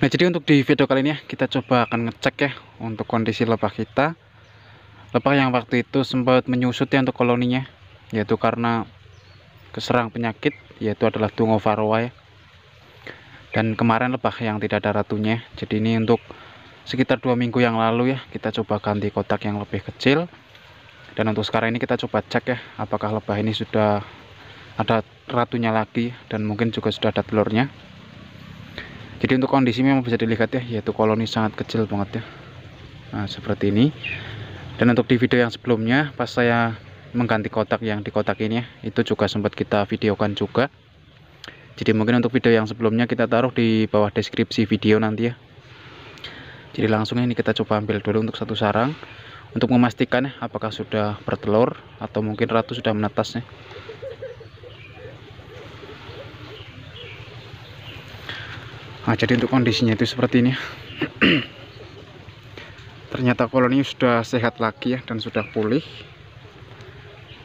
Nah, jadi untuk di video kali ini ya, kita coba akan ngecek ya untuk kondisi lebah kita. Lebah yang waktu itu sempat menyusut ya untuk koloninya, yaitu karena keserang penyakit, yaitu adalah Dungo Varroa ya. Dan kemarin lebah yang tidak ada ratunya. Jadi ini untuk sekitar 2 minggu yang lalu ya, kita coba ganti kotak yang lebih kecil. Dan untuk sekarang ini kita coba cek ya, apakah lebah ini sudah ada ratunya lagi dan mungkin juga sudah ada telurnya. Jadi untuk kondisi memang bisa dilihat ya, yaitu koloni sangat kecil banget ya. Nah, seperti ini. Dan untuk di video yang sebelumnya, pas saya mengganti kotak yang di kotak ini ya, itu juga sempat kita videokan juga. Jadi mungkin untuk video yang sebelumnya kita taruh di bawah deskripsi video nanti ya. Jadi langsung ini kita coba ambil dulu untuk satu sarang, untuk memastikan ya, apakah sudah bertelur atau mungkin ratu sudah menetasnya. Nah, jadi untuk kondisinya itu seperti ini. Ternyata koloni sudah sehat lagi ya dan sudah pulih.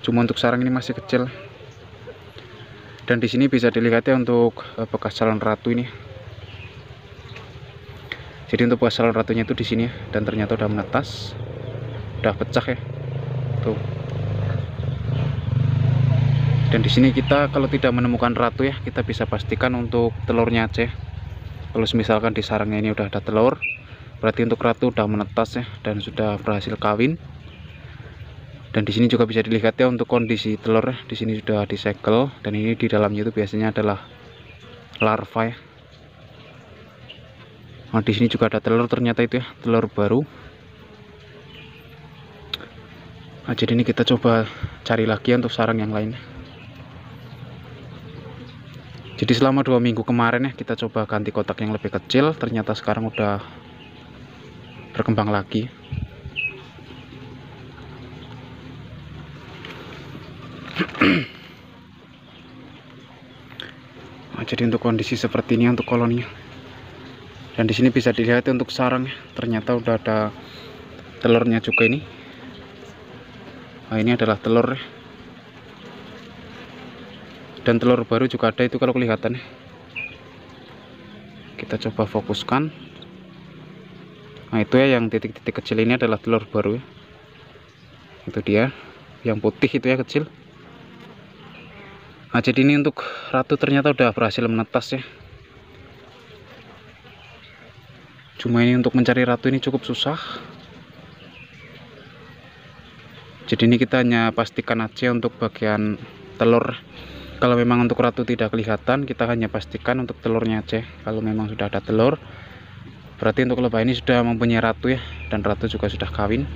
Cuma untuk sarang ini masih kecil. Dan di sini bisa dilihat ya untuk bekas calon ratu ini. Jadi untuk bekas calon ratunya itu di sini ya, dan ternyata udah menetas, udah pecah ya. Tuh. Dan di sini kita kalau tidak menemukan ratu ya, kita bisa pastikan untuk telurnya aja. Kalau misalkan di sarangnya ini udah ada telur, berarti untuk ratu udah menetas ya dan sudah berhasil kawin. Dan di sini juga bisa dilihat ya untuk kondisi telur ya, di sini sudah disegel dan ini di dalamnya itu biasanya adalah larva ya. Nah, di sini juga ada telur ternyata itu ya, telur baru. Nah, jadi ini kita coba cari lagi untuk sarang yang lain. Jadi selama 2 minggu kemarin ya kita coba ganti kotak yang lebih kecil, ternyata sekarang udah berkembang lagi. Nah, jadi untuk kondisi seperti ini untuk koloninya. Dan di sini bisa dilihat untuk sarang ya, ternyata udah ada telurnya juga ini. Nah, ini adalah telur ya. Dan telur baru juga ada itu kalau kelihatan ya. Kita coba fokuskan. Nah, itu ya yang titik-titik kecil ini adalah telur baru ya. Itu dia yang putih itu ya, kecil. Nah, jadi ini untuk ratu ternyata udah berhasil menetas ya. Cuma ini untuk mencari ratu ini cukup susah. Jadi ini kita hanya pastikan aja untuk bagian telur. Kalau memang untuk ratu tidak kelihatan, kita hanya pastikan untuk telurnya aja. Kalau memang sudah ada telur, berarti untuk lebah ini sudah mempunyai ratu ya, dan ratu juga sudah kawin.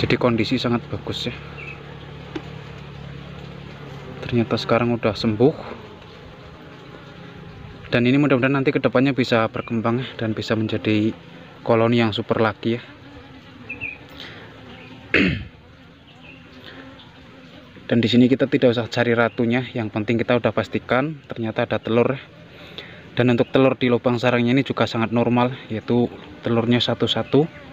Jadi kondisi sangat bagus ya. Ternyata sekarang udah sembuh. Dan ini mudah-mudahan nanti kedepannya bisa berkembang ya, dan bisa menjadi koloni yang super lagi ya. Dan di sini kita tidak usah cari ratunya, yang penting kita udah pastikan ternyata ada telur ya. Dan untuk telur di lubang sarangnya ini juga sangat normal, yaitu telurnya satu-satu.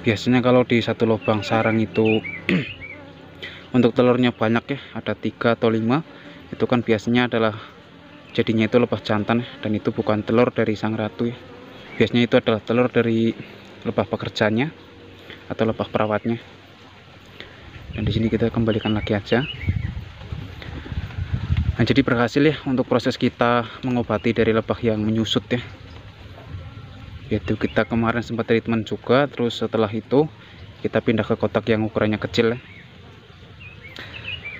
Biasanya kalau di satu lubang sarang itu untuk telurnya banyak ya, ada 3 atau 5, itu kan biasanya adalah jadinya itu lebah jantan ya, dan itu bukan telur dari sang ratu ya. Biasanya itu adalah telur dari lebah pekerjanya atau lebah perawatnya. Dan di sini kita kembalikan lagi aja. Nah, jadi berhasil ya untuk proses kita mengobati dari lebah yang menyusut ya. Yaitu kita kemarin sempat treatment juga, terus setelah itu kita pindah ke kotak yang ukurannya kecil ya.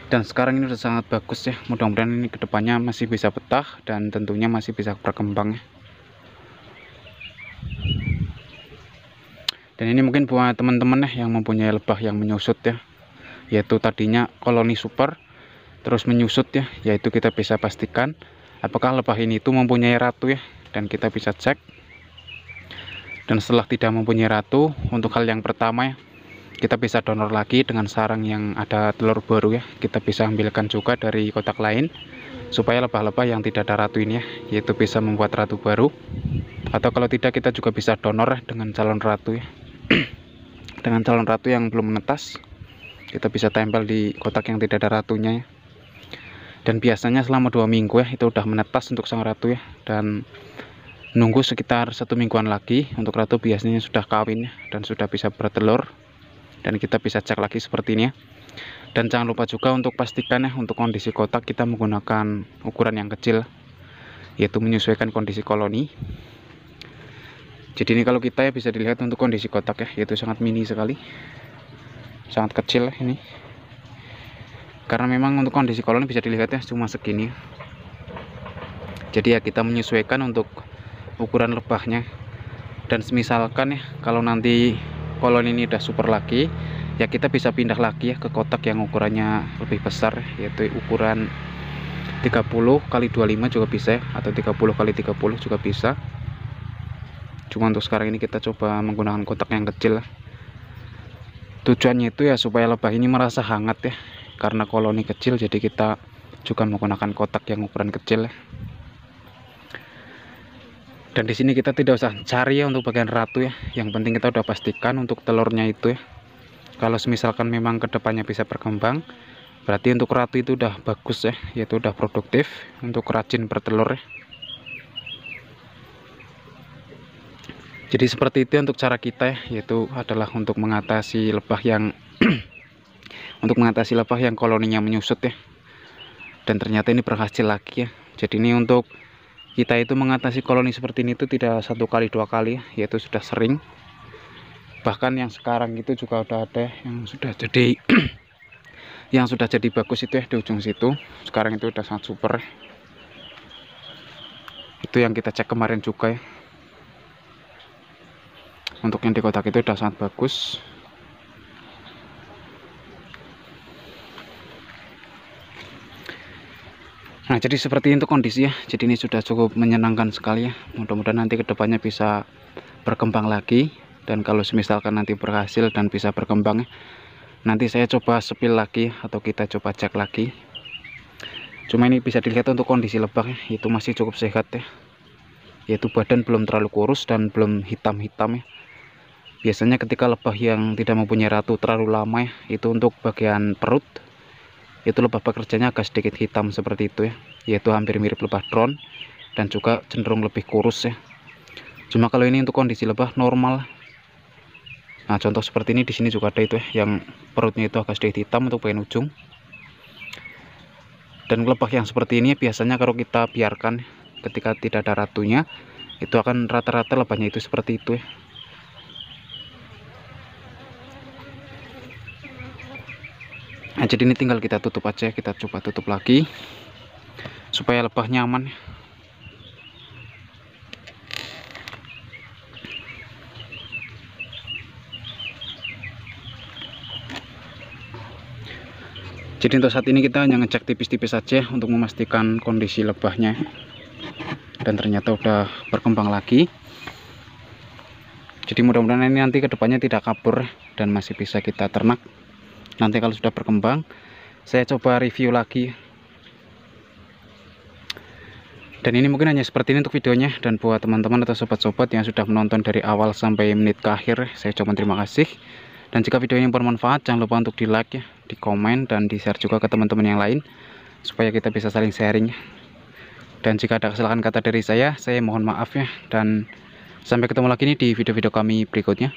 Dan sekarang ini sudah sangat bagus ya. Mudah-mudahan ini kedepannya masih bisa betah dan tentunya masih bisa berkembang ya. Dan ini mungkin buat teman-teman ya yang mempunyai lebah yang menyusut ya, yaitu tadinya koloni super terus menyusut ya, yaitu kita bisa pastikan apakah lebah ini itu mempunyai ratu ya, dan kita bisa cek. Dan setelah tidak mempunyai ratu, untuk hal yang pertama ya, kita bisa donor lagi dengan sarang yang ada telur baru ya. Kita bisa ambilkan juga dari kotak lain supaya lebah-lebah yang tidak ada ratu ini ya, yaitu bisa membuat ratu baru. Atau kalau tidak, kita juga bisa donor ya dengan calon ratu ya. Dengan calon ratu yang belum menetas, kita bisa tempel di kotak yang tidak ada ratunya ya. Dan biasanya selama 2 minggu ya itu udah menetas untuk sang ratu ya, dan nunggu sekitar 1 mingguan lagi untuk ratu biasanya sudah kawin ya, dan sudah bisa bertelur, dan kita bisa cek lagi seperti ini ya. Dan jangan lupa juga untuk pastikan ya, untuk kondisi kotak kita menggunakan ukuran yang kecil, yaitu menyesuaikan kondisi koloni. Jadi ini kalau kita ya bisa dilihat untuk kondisi kotak ya, yaitu sangat mini sekali, sangat kecil ini. Karena memang untuk kondisi koloni bisa dilihat ya cuma segini. Jadi ya kita menyesuaikan untuk ukuran lebahnya. Dan semisalkan ya kalau nanti koloni ini udah super lagi, ya kita bisa pindah lagi ya ke kotak yang ukurannya lebih besar, yaitu ukuran 30 x 25 juga bisa ya, atau 30 x 30 juga bisa. Cuma untuk sekarang ini kita coba menggunakan kotak yang kecil. Tujuannya itu ya supaya lebah ini merasa hangat ya, karena koloni kecil, jadi kita juga menggunakan kotak yang ukuran kecil ya. Dan di sini kita tidak usah cari ya untuk bagian ratu ya, yang penting kita udah pastikan untuk telurnya itu ya. Kalau misalkan memang kedepannya bisa berkembang, berarti untuk ratu itu udah bagus ya, yaitu udah produktif untuk rajin bertelur ya. Jadi seperti itu untuk cara kita ya, yaitu adalah untuk mengatasi lebah yang koloninya menyusut ya. Dan ternyata ini berhasil lagi ya. Jadi ini untuk kita itu mengatasi koloni seperti ini itu tidak 1 kali 2 kali ya, yaitu sudah sering. Bahkan yang sekarang itu juga udah ada yang sudah jadi yang sudah jadi bagus itu ya di ujung situ. Sekarang itu udah sangat super ya. Itu yang kita cek kemarin juga ya. Untuk yang di kotak itu udah sangat bagus. Nah, jadi seperti itu kondisi ya. Jadi ini sudah cukup menyenangkan sekali ya. Mudah-mudahan nanti kedepannya bisa berkembang lagi. Dan kalau misalkan nanti berhasil dan bisa berkembang ya, nanti saya coba sepil lagi atau kita coba cek lagi. Cuma ini bisa dilihat untuk kondisi lebah ya, itu masih cukup sehat ya. Yaitu badan belum terlalu kurus dan belum hitam-hitam ya. Biasanya ketika lebah yang tidak mempunyai ratu terlalu lama ya, itu untuk bagian perut, itu lebah bekerjanya agak sedikit hitam seperti itu ya, yaitu hampir mirip lebah drone dan juga cenderung lebih kurus ya. Cuma kalau ini untuk kondisi lebah normal. Nah, contoh seperti ini di sini juga ada itu ya, yang perutnya itu agak sedikit hitam untuk bagian ujung. Dan lebah yang seperti ini biasanya kalau kita biarkan ketika tidak ada ratunya, itu akan rata-rata lebahnya itu seperti itu ya. Nah, jadi ini tinggal kita tutup aja, kita coba tutup lagi supaya lebah nyaman. Jadi untuk saat ini kita hanya ngecek tipis-tipis saja untuk memastikan kondisi lebahnya, dan ternyata udah berkembang lagi. Jadi mudah-mudahan ini nanti kedepannya tidak kabur dan masih bisa kita ternak. Nanti kalau sudah berkembang, saya coba review lagi. Dan ini mungkin hanya seperti ini untuk videonya. Dan buat teman-teman atau sobat-sobat yang sudah menonton dari awal sampai menit ke akhir, saya coba terima kasih. Dan jika video ini bermanfaat, jangan lupa untuk di like ya, di komen, dan di share juga ke teman-teman yang lain, supaya kita bisa saling sharing. Dan jika ada kesalahan kata dari saya mohon maaf ya. Dan sampai ketemu lagi nih di video-video kami berikutnya.